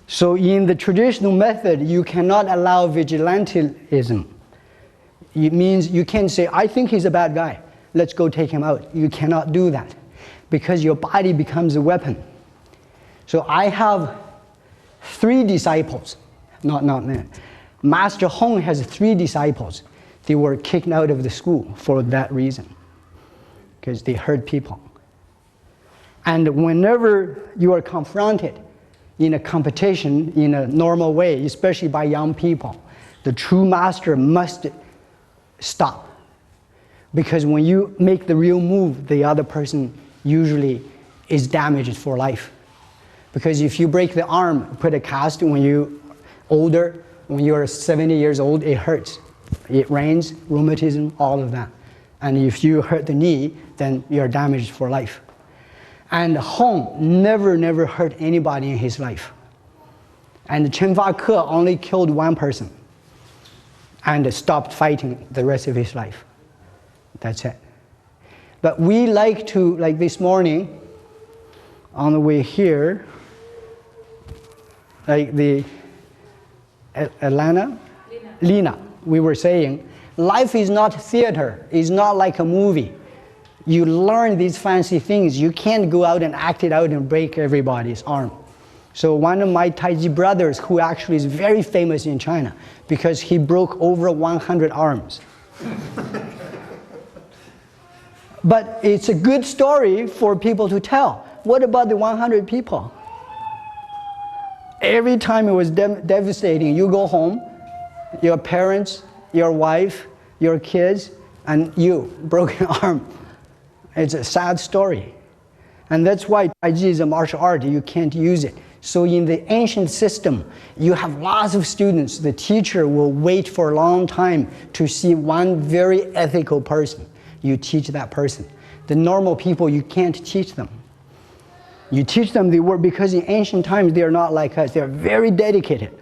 So in the traditional method, you cannot allow vigilantism. It means you can't say, I think he's a bad guy, let's go take him out. You cannot do that because your body becomes a weapon. So I have 3 disciples, Master Hong has 3 disciples. They were kicked out of the school for that reason, because they hurt people. And whenever you are confronted in a competition in a normal way, especially by young people, the true master must stop. Because when you make the real move, the other person usually is damaged for life. Because if you break the arm, put a cast when you're older, when you're 70 years old, it hurts. It rains, rheumatism, all of that. And if you hurt the knee, then you're damaged for life. And Hong never hurt anybody in his life. And Chen Fa-Ke only killed 1 person and stopped fighting the rest of his life. That's it. But we like to, like this morning, on the way here, like the Lena, we were saying, life is not theater, it's not like a movie. You learn these fancy things, you can't go out and act it out and break everybody's arm. So one of my Taiji brothers, who actually is very famous in China, because he broke over 100 arms. But it's a good story for people to tell. What about the 100 people? Every time it was devastating. You go home, your parents, your wife, your kids, and you, broken arm. It's a sad story. And that's why Taiji is a martial art, you can't use it. So in the ancient system, you have lots of students. The teacher will wait for a long time to see one very ethical person. You teach that person. The normal people, you can't teach them. You teach them the word because in ancient times, they are not like us. They're very dedicated.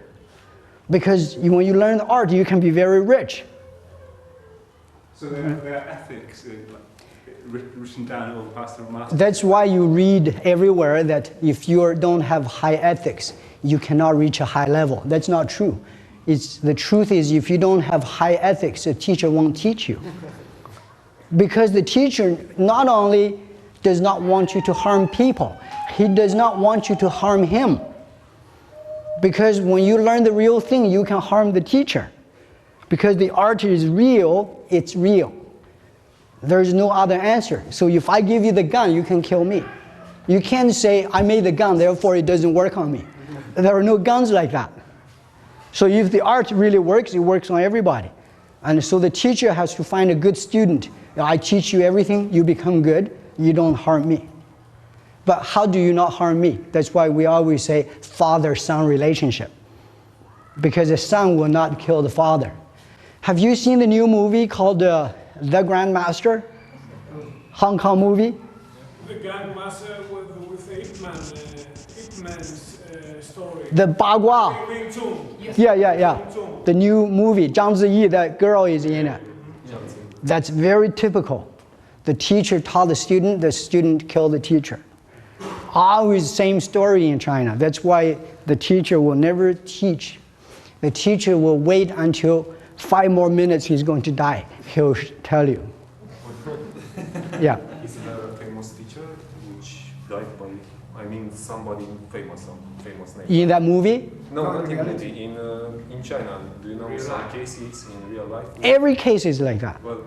Because when you learn the art, you can be very rich. So their ethics written down or passed through masters. That's why you read everywhere that if you don't have high ethics, you cannot reach a high level. That's not true. The truth is, if you don't have high ethics, the teacher won't teach you. Because the teacher not only does not want you to harm people, he does not want you to harm him. Because when you learn the real thing, you can harm the teacher. Because the art is real, it's real. There's no other answer. So if I give you the gun, you can kill me. You can't say, I made the gun, therefore it doesn't work on me. There are no guns like that. So if the art really works, it works on everybody. And so the teacher has to find a good student. I teach you everything, you become good, you don't harm me. But how do you not harm me? That's why we always say father-son relationship. Because the son will not kill the father. Have you seen the new movie called The Grandmaster? Hong Kong movie? The Grandmaster with Ip Man's story. The Bagua. Yes. Yeah. The new movie, Zhang Ziyi, that girl is in it. That's very typical. The teacher taught the student killed the teacher. Always same story in China. That's why the teacher will never teach. The teacher will wait until 5 more minutes he's going to die. He'll tell you. Yeah. Is there a famous teacher which died by, somebody famous name? In that movie? No, not in movie. In China, do you know some cases in real life? Every case is like that. Well,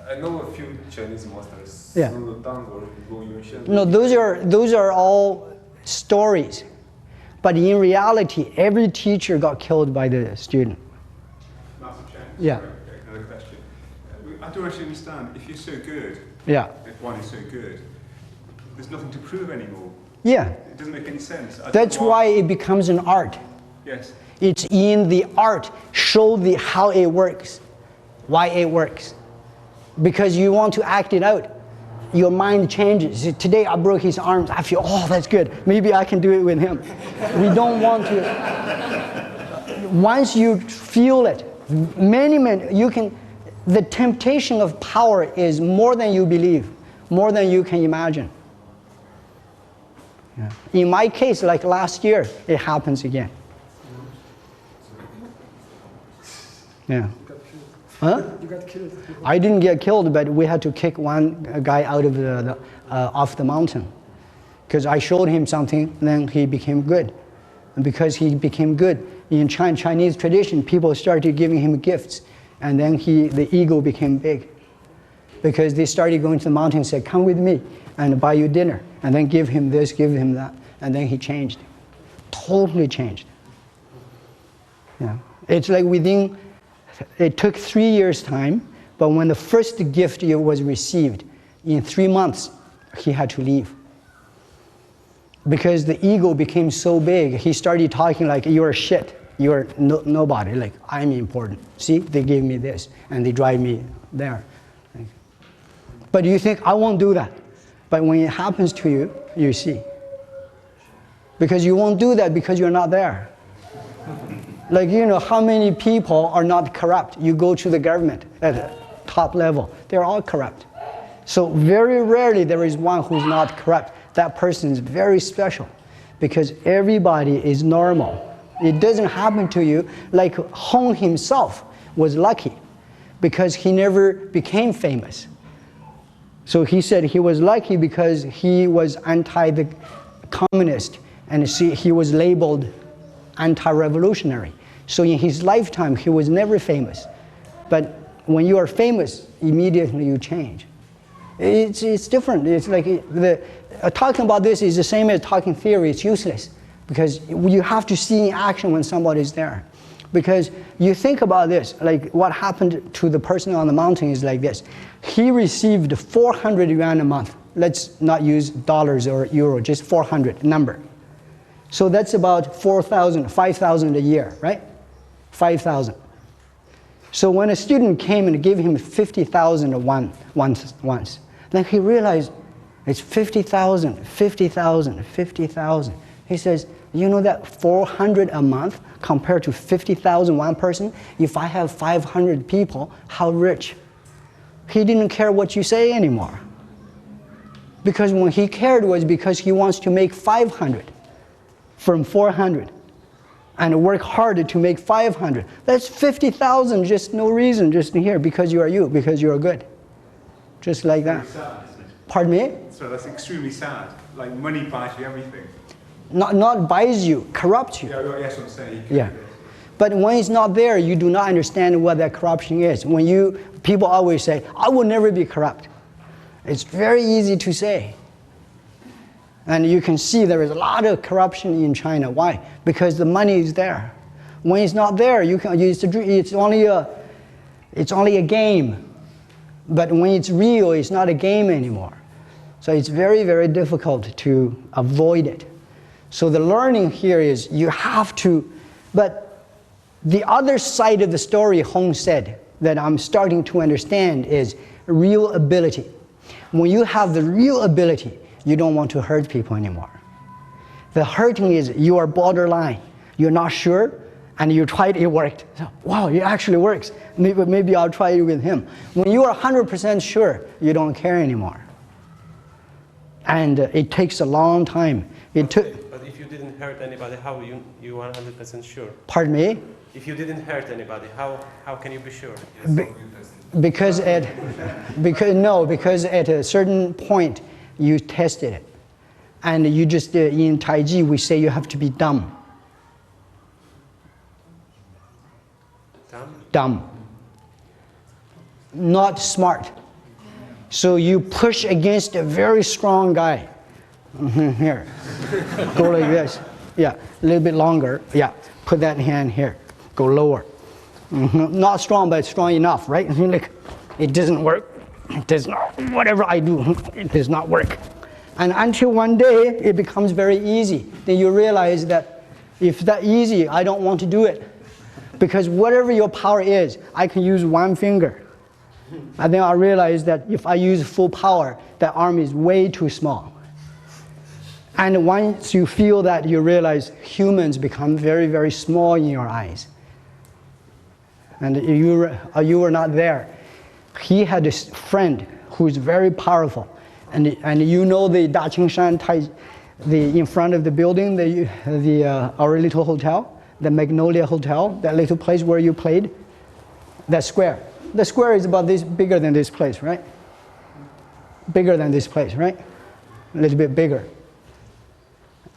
I know a few Chinese masters. Yeah. Su Tang or Guo Yunshen. No, those are all stories. But in reality, every teacher got killed by the student. Master Chen. Yeah. Sorry, another question. I don't actually understand. If you're so good, Yeah. if one is so good, there's nothing to prove anymore. Yeah. It doesn't make any sense. That's why it becomes an art. Yes. It's in the art, show how it works, why it works. Because you want to act it out. Your mind changes. Today I broke his arms, I feel, oh, that's good. Maybe I can do it with him. We don't want to. Once you feel it, the temptation of power is more than you believe, more than you can imagine. Yeah. In my case, like last year, it happens again. Yeah. Huh? You got killed. I didn't get killed, but we had to kick one guy out of off the mountain, because I showed him something, then he became good. And because he became good, in Chinese tradition, people started giving him gifts, and then the ego became big, because they started going to the mountain and said, "Come with me, and buy you dinner," and then give him this, give him that, and then he changed, totally changed. Yeah, it's like it took 3 years' time, but when the first gift was received, in 3 months, he had to leave. Because the ego became so big, he started talking like, "You're shit, you're nobody, like, I'm important. See, they gave me this, and they drive me there." But you think, "I won't do that." But when it happens to you, you see. Because you won't do that because you're not there. Like, how many people are not corrupt? You go to the government at the top level, they're all corrupt. So very rarely there is one who's not corrupt. That person is very special, because everybody is normal. It doesn't happen to you. Like Hong himself was lucky, because he never became famous. So he said he was lucky because he was the communist, and he was labeled anti-revolutionary. So in his lifetime, he was never famous. But when you are famous, immediately you change. It's different. It's like talking about this is the same as talking theory. It's useless, because you have to see in action when somebody is there. Because you think about this, like what happened to the person on the mountain is like this. He received 400 yuan a month. Let's not use dollars or euro, just 400 number. So that's about 4,000, 5,000 a year, right? 5,000. So when a student came and gave him 50,000 once, then he realized it's 50,000, 50,000, 50,000. He says, "You know that 400 a month compared to 50,000 one person? If I have 500 people, how rich?" He didn't care what you say anymore. Because when he cared was because he wants to make 500 from 400 and work harder to make 500. That's 50,000, just no reason, just here, because you are because you're good. Just like that. Very sad, isn't it? Pardon me? So that's extremely sad. Like money buys you everything. Not buys you, corrupts you. Yeah, well, that's what I'm saying. You Yeah. But when it's not there, you do not understand what that corruption is. People always say, "I will never be corrupt." It's very easy to say. And you can see there is a lot of corruption in China. Why? Because the money is there. When it's not there, it's only a game. But when it's real, it's not a game anymore. So it's very, very difficult to avoid it. So the learning here is you have to, but the other side of the story Hong said that I'm starting to understand is real ability. When you have the real ability, you don't want to hurt people anymore. The hurting is you are borderline. You're not sure, and you tried, it worked. So, wow, it actually works. Maybe I'll try it with him. When you are 100% sure, you don't care anymore. And it takes a long time. But if you didn't hurt anybody, how you are 100% sure? Pardon me? If you didn't hurt anybody, how can you be sure? Because at a certain point, you tested it. And you just, in Taiji, we say you have to be dumb. Dumb. Not smart. So you push against a very strong guy. Here. Go like this. Yeah, a little bit longer. Yeah, put that hand here. Go lower. Not strong, but strong enough, right? Like, it doesn't work. It does not. Whatever I do, it does not work. And until one day, it becomes very easy. Then you realize that if that easy, I don't want to do it. Because whatever your power is, I can use one finger. And then I realize that if I use full power, that arm is way too small. And once you feel that, you realize humans become very, very small in your eyes. And you were not there. He had this friend who is very powerful. And you know the Daqingshan in front of the building, our little hotel, the Magnolia Hotel, that little place where you played, that square. The square is about this, bigger than this place, right? Bigger than this place, right? A little bit bigger.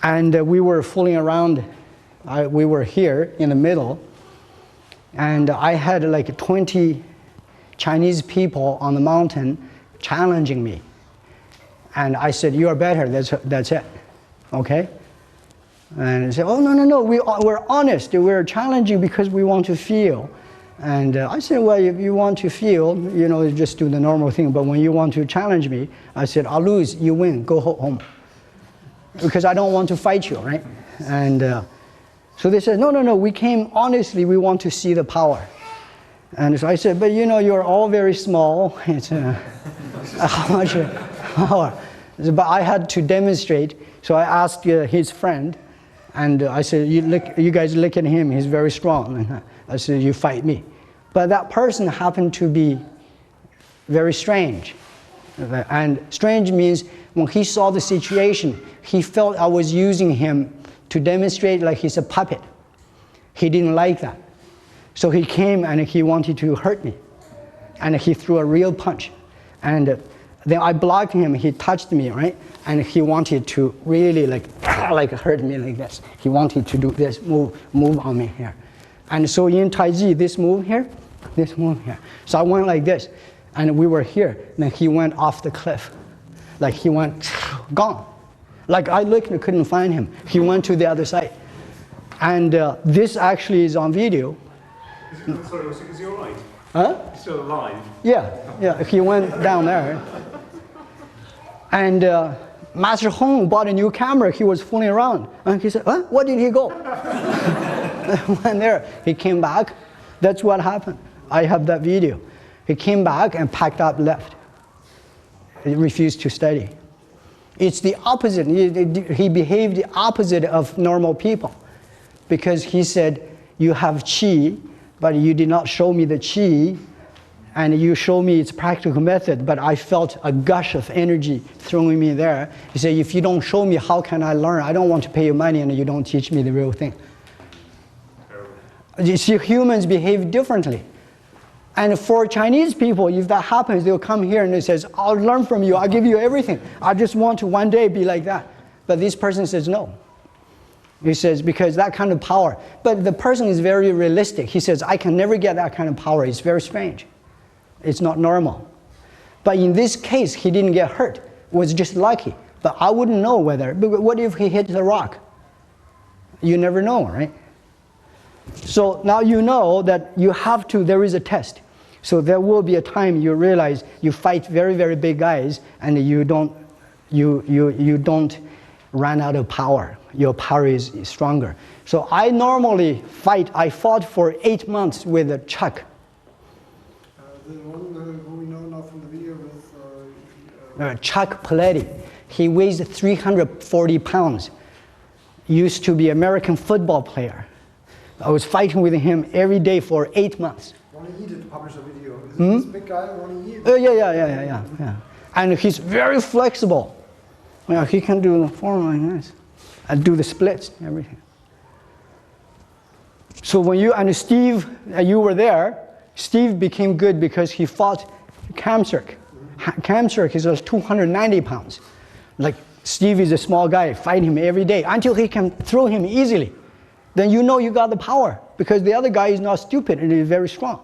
And we were fooling around. We were here in the middle, and I had like 20 Chinese people on the mountain challenging me. And I said, "You are better, that's it, okay?" And they said, "Oh, no, we're honest, we're challenging because we want to feel." And I said, "Well, if you want to feel, just do the normal thing. But when you want to challenge me," I said, "I'll lose, you win, go home." Because I don't want to fight you, right? And so they said, no, we came honestly, we want to see the power. And so I said, "But you're all very small. It's how much power?" But I had to demonstrate. So I asked his friend, and I said, you guys look at him, he's very strong. And I said, "You fight me." But that person happened to be very strange. And strange means when he saw the situation, he felt I was using him to demonstrate like he's a puppet. He didn't like that. So he came and he wanted to hurt me. And he threw a real punch. And then I blocked him, he touched me, right? And he wanted to really like hurt me like this. He wanted to do this, move on me here. And so in Tai Chi, this move here. So I went like this, and we were here. Then he went off the cliff. Like he went, gone. Like I couldn't find him. He went to the other side. And this actually is on video. Sorry, is he all right? Huh? He's still alive? Yeah, he went down there. And Master Hong bought a new camera. He was fooling around. And he said, "Huh? Where did he go?" Went there. He came back. That's what happened. I have that video. He came back and packed up, left. He refused to study. It's the opposite. He behaved the opposite of normal people. Because he said, "You have qi, but you did not show me the qi, and you show me its practical method, but I felt a gush of energy throwing me there." He said, "If you don't show me, how can I learn? I don't want to pay you money and you don't teach me the real thing." You see, humans behave differently. And for Chinese people, if that happens, they'll come here and they says, "I'll learn from you, I'll give you everything. I just want to one day be like that." But this person says no. He says, because that kind of power. But the person is very realistic. He says, "I can never get that kind of power. It's very strange. It's not normal." But in this case, he didn't get hurt. It was just lucky. But I wouldn't know whether. But what if he hit the rock? You never know, right? So now you know that you have to, there is a test. So there will be a time you realize you fight very, very big guys and you don't run out of power. Your power is stronger. So I normally fought for 8 months with a Chuck. The one who we know now from the video with... Chuck Palletti. He weighs 340 pounds. Used to be American football player. I was fighting with him every day for 8 months. Ronnie Yi did publish a video. Is it this big guy, Ronnie Yi? Yeah. And he's very flexible. Yeah, he can do the form like this. And do the splits, everything. So when you and Steve, you were there, Steve became good because he fought Kamsuk. Kamsuk is 290 pounds. Like Steve is a small guy, fight him every day until he can throw him easily. Then you know you got the power because the other guy is not stupid and is very strong.